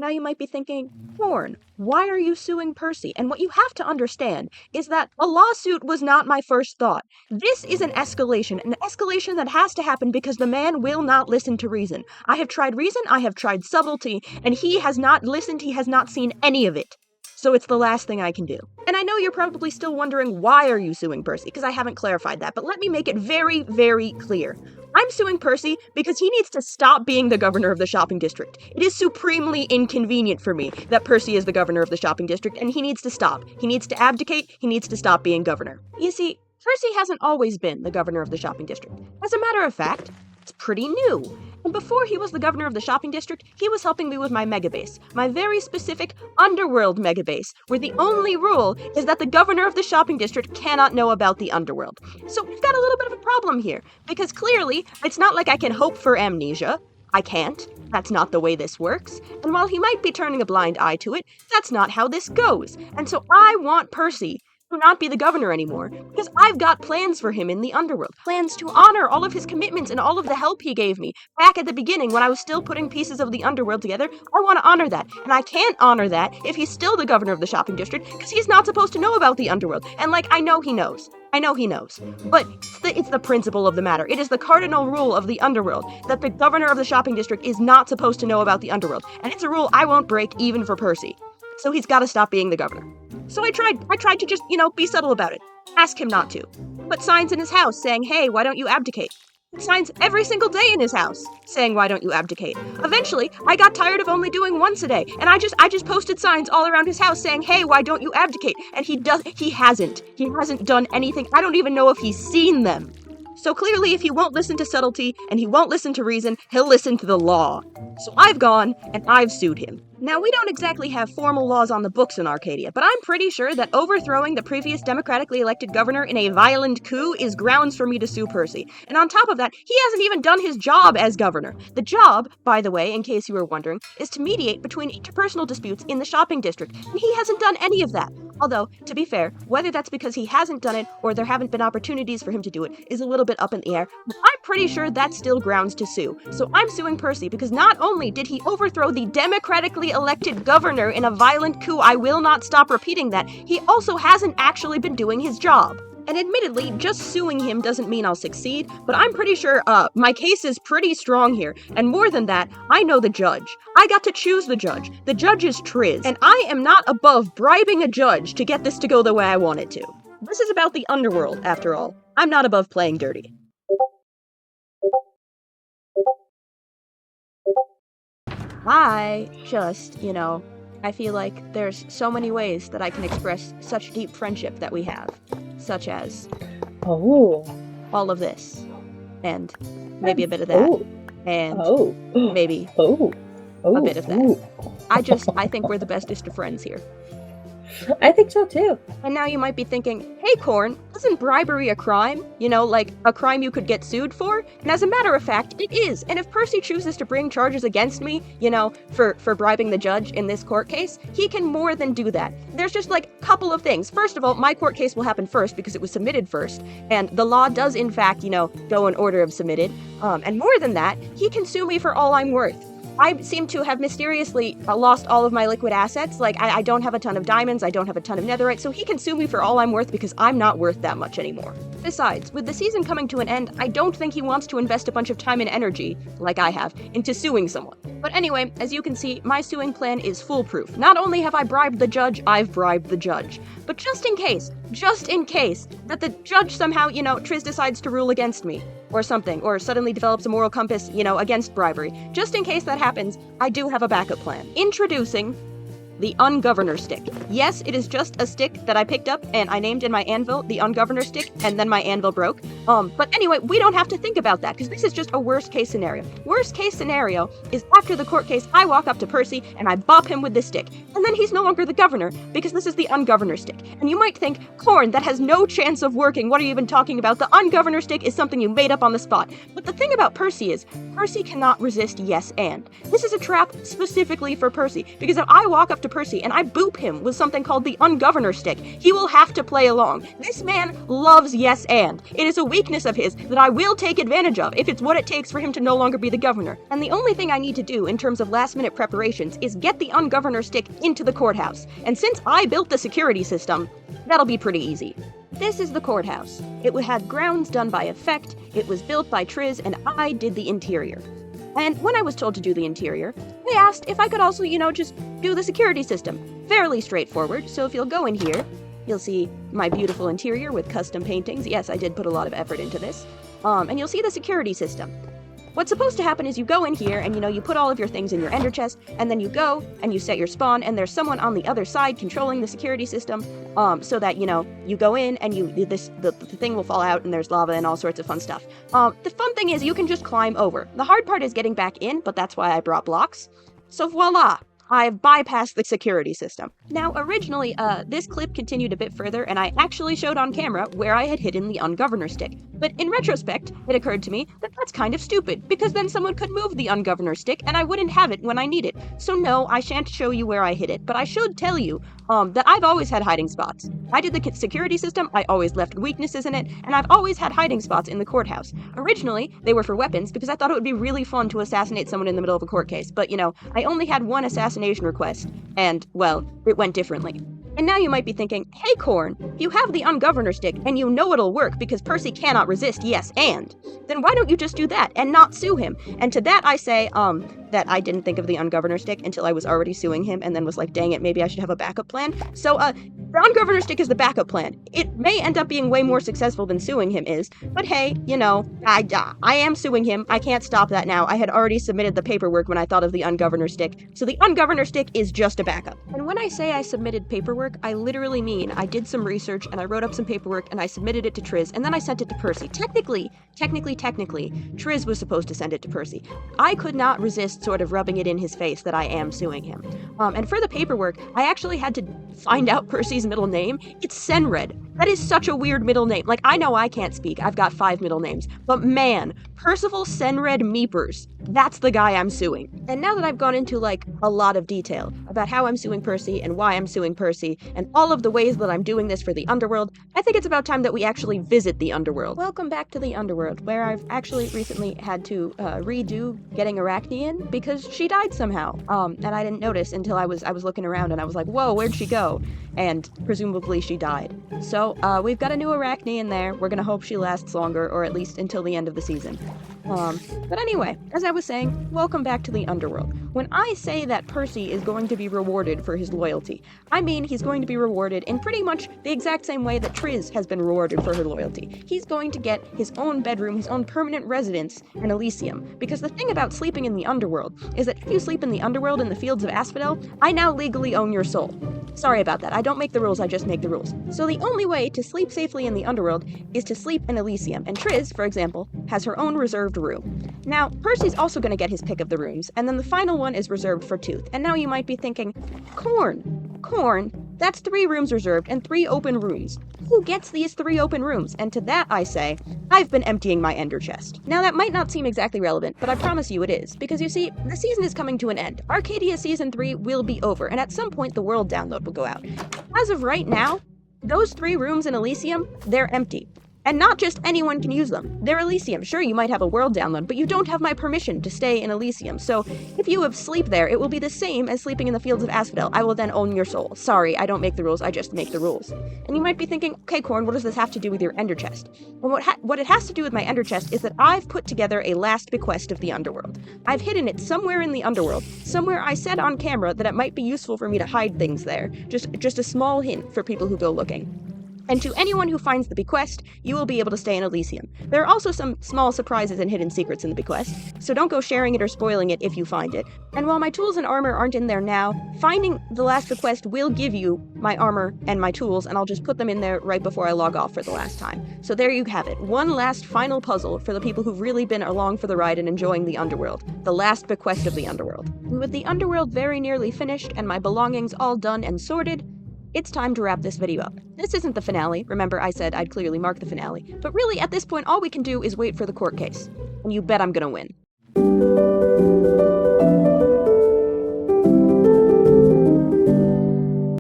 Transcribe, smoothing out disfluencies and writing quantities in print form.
Now you might be thinking, Corn, why are you suing Percy? And what you have to understand is that a lawsuit was not my first thought. This is an escalation that has to happen because the man will not listen to reason. I have tried reason, I have tried subtlety, and he has not listened, he has not seen any of it. So it's the last thing I can do. And I know you're probably still wondering, why are you suing Percy? Because I haven't clarified that, but let me make it very, very clear. I'm suing Percy because he needs to stop being the governor of the shopping district. It is supremely inconvenient for me that Percy is the governor of the shopping district, and he needs to stop. He needs to abdicate, he needs to stop being governor. You see, Percy hasn't always been the governor of the shopping district. As a matter of fact, it's pretty new. And before he was the governor of the shopping district, he was helping me with my megabase, my very specific underworld megabase, where the only rule is that the governor of the shopping district cannot know about the underworld. So we've got a little bit of a problem here, because clearly, it's not like I can hope for amnesia. I can't. That's not the way this works. And while he might be turning a blind eye to it, that's not how this goes. And so I want Percy to not be the governor anymore, because I've got plans for him in the underworld. Plans to honor all of his commitments and all of the help he gave me back at the beginning when I was still putting pieces of the underworld together. I want to honor that, and I can't honor that if he's still the governor of the shopping district, because he's not supposed to know about the underworld. And I know he knows. But it's the principle of the matter. It is the cardinal rule of the underworld that the governor of the shopping district is not supposed to know about the underworld. And it's a rule I won't break even for Percy. So he's got to stop being the governor. So I tried to just, be subtle about it. Ask him not to. Put signs in his house saying, hey, why don't you abdicate? Put signs every single day in his house saying, why don't you abdicate? Eventually, I got tired of only doing once a day, and I just posted signs all around his house saying, hey, why don't you abdicate? And he hasn't done anything. I don't even know if he's seen them. So clearly, if he won't listen to subtlety and he won't listen to reason, he'll listen to the law. So I've gone and I've sued him. Now, we don't exactly have formal laws on the books in Arcadia, but I'm pretty sure that overthrowing the previous democratically elected governor in a violent coup is grounds for me to sue Percy. And on top of that, he hasn't even done his job as governor. The job, by the way, in case you were wondering, is to mediate between interpersonal disputes in the shopping district, and he hasn't done any of that. Although, to be fair, whether that's because he hasn't done it or there haven't been opportunities for him to do it is a little bit up in the air, but I'm pretty sure that's still grounds to sue. So I'm suing Percy because not only did he overthrow the democratically elected governor in a violent coup, I will not stop repeating that, he also hasn't actually been doing his job. And admittedly, just suing him doesn't mean I'll succeed, but I'm pretty sure, my case is pretty strong here. And more than that, I know the judge. I got to choose the judge. The judge is Triz, and I am not above bribing a judge to get this to go the way I want it to. This is about the underworld, after all. I'm not above playing dirty. I just, I feel like there's so many ways that I can express such deep friendship that we have. Such as all of this, and maybe a bit of that, and maybe a bit of that. I think we're the bestest of friends here. I think so too. And now you might be thinking, hey Corn, isn't bribery a crime? Like a crime you could get sued for? And as a matter of fact, it is. And if Percy chooses to bring charges against me, for bribing the judge in this court case, he can more than do that. There's just a couple of things. First of all, my court case will happen first because it was submitted first. And the law does in fact, go in order of submitted. And more than that, he can sue me for all I'm worth. I seem to have mysteriously lost all of my liquid assets. I don't have a ton of diamonds, I don't have a ton of netherite, so he can sue me for all I'm worth because I'm not worth that much anymore. Besides, with the season coming to an end, I don't think he wants to invest a bunch of time and energy, like I have, into suing someone. But anyway, as you can see, my suing plan is foolproof. Not only have I bribed the judge, I've bribed the judge. But just in case that the judge somehow, Triz decides to rule against me, or something, or suddenly develops a moral compass, against bribery. Just in case that happens, I do have a backup plan. Introducing the Ungovernor Stick. Yes, it is just a stick that I picked up and I named in my anvil the Ungovernor Stick, and then my anvil broke. But anyway, we don't have to think about that because this is just a worst case scenario. Worst case scenario is after the court case, I walk up to Percy and I bop him with this stick, and then he's no longer the governor because this is the Ungovernor Stick. And you might think, Corn, that has no chance of working. What are you even talking about? The Ungovernor Stick is something you made up on the spot. But the thing about Percy is, Percy cannot resist yes and. This is a trap specifically for Percy because if I walk up to to Percy and I boop him with something called the ungovernor stick, he will have to play along. This man loves yes and. It is a weakness of his that I will take advantage of if it's what it takes for him to no longer be the governor. And the only thing I need to do in terms of last-minute preparations is get the ungovernor stick into the courthouse. And since I built the security system, that'll be pretty easy. This is the courthouse. It had grounds done by effect, it was built by Triz, and I did the interior. And when I was told to do the interior, I asked if I could also, just do the security system. Fairly straightforward, so if you'll go in here, you'll see my beautiful interior with custom paintings. Yes, I did put a lot of effort into this. And you'll see the security system. What's supposed to happen is you go in here and, you put all of your things in your ender chest, and then you go and you set your spawn, and there's someone on the other side controlling the security system, so that, you go in and the thing will fall out and there's lava and all sorts of fun stuff. The fun thing is you can just climb over. The hard part is getting back in, but that's why I brought blocks. So voila! I've bypassed the security system. Now, originally, this clip continued a bit further, and I actually showed on camera where I had hidden the ungovernor stick. But in retrospect, it occurred to me that that's kind of stupid, because then someone could move the ungovernor stick, and I wouldn't have it when I need it. So no, I shan't show you where I hid it, but I should tell you that I've always had hiding spots. I did the security system, I always left weaknesses in it, and I've always had hiding spots in the courthouse. Originally, they were for weapons, because I thought it would be really fun to assassinate someone in the middle of a court case, but I only had one assassination request, and, well, it went differently. And now you might be thinking, hey Corn, if you have the ungovernor stick and you know it'll work because Percy cannot resist yes and, then why don't you just do that and not sue him? And to that I say, that I didn't think of the ungovernor stick until I was already suing him and then was like, dang it, maybe I should have a backup plan. So, the ungovernor stick is the backup plan. It may end up being way more successful than suing him is, but hey, I am suing him. I can't stop that now. I had already submitted the paperwork when I thought of the ungovernor stick, so the ungovernor stick is just a backup. And when I say I submitted paperwork, I literally mean I did some research and I wrote up some paperwork and I submitted it to Triz and then I sent it to Percy. Technically, Triz was supposed to send it to Percy. I could not resist sort of rubbing it in his face that I am suing him. And for the paperwork, I actually had to find out Percy's middle name. It's Senred. That is such a weird middle name. Like, I know I can't speak. I've got 5 middle names. But man, Percival Senred Meepers. That's the guy I'm suing. And now that I've gone into, a lot of detail about how I'm suing Percy and why I'm suing Percy and all of the ways that I'm doing this for the underworld, I think it's about time that we actually visit the underworld. Welcome back to the underworld, where I've actually recently had to redo getting Arachne because she died somehow. And I didn't notice until I was looking around and I was like, whoa, where'd she go? And presumably she died. So we've got a new Arachne in there. We're gonna hope she lasts longer, or at least until the end of the season. But anyway, as I was saying, welcome back to the underworld. When I say that Percy is going to be rewarded for his loyalty, I mean he's going to be rewarded in pretty much the exact same way that Triz has been rewarded for her loyalty. He's going to get his own bedroom, his own permanent residence in Elysium. Because the thing about sleeping in the underworld is that if you sleep in the underworld in the fields of Asphodel, I now legally own your soul. Sorry about that, I don't make the rules, I just make the rules. So the only way to sleep safely in the underworld is to sleep in Elysium, and Triz, for example, has her own reserved room. Now, Percy's also going to get his pick of the rooms, and then the final one is reserved for Tooth. And now you might be thinking, Corn, that's 3 rooms reserved and 3 open rooms. Who gets these 3 open rooms? And to that I say, I've been emptying my ender chest. Now that might not seem exactly relevant, but I promise you it is, because you see, the season is coming to an end. Arcadia Season 3 will be over, and at some point the world download will go out. As of right now, those 3 rooms in Elysium, they're empty. And not just anyone can use them. They're Elysium. Sure, you might have a world download, but you don't have my permission to stay in Elysium. So if you have sleep there, it will be the same as sleeping in the fields of Asphodel. I will then own your soul. Sorry, I don't make the rules, I just make the rules. And you might be thinking, okay, Corn, what does this have to do with your ender chest? Well, what it has to do with my ender chest is that I've put together a last bequest of the underworld. I've hidden it somewhere in the underworld, somewhere I said on camera that it might be useful for me to hide things there. Just a small hint for people who go looking. And to anyone who finds the bequest, you will be able to stay in Elysium. There are also some small surprises and hidden secrets in the bequest, so don't go sharing it or spoiling it if you find it. And while my tools and armor aren't in there now, finding the last bequest will give you my armor and my tools, and I'll just put them in there right before I log off for the last time. So there you have it. One last final puzzle for the people who've really been along for the ride and enjoying the underworld. The last bequest of the underworld. And with the underworld very nearly finished and my belongings all done and sorted, it's time to wrap this video up. This isn't the finale. Remember, I said I'd clearly mark the finale. But really, at this point, all we can do is wait for the court case. And you bet I'm gonna win.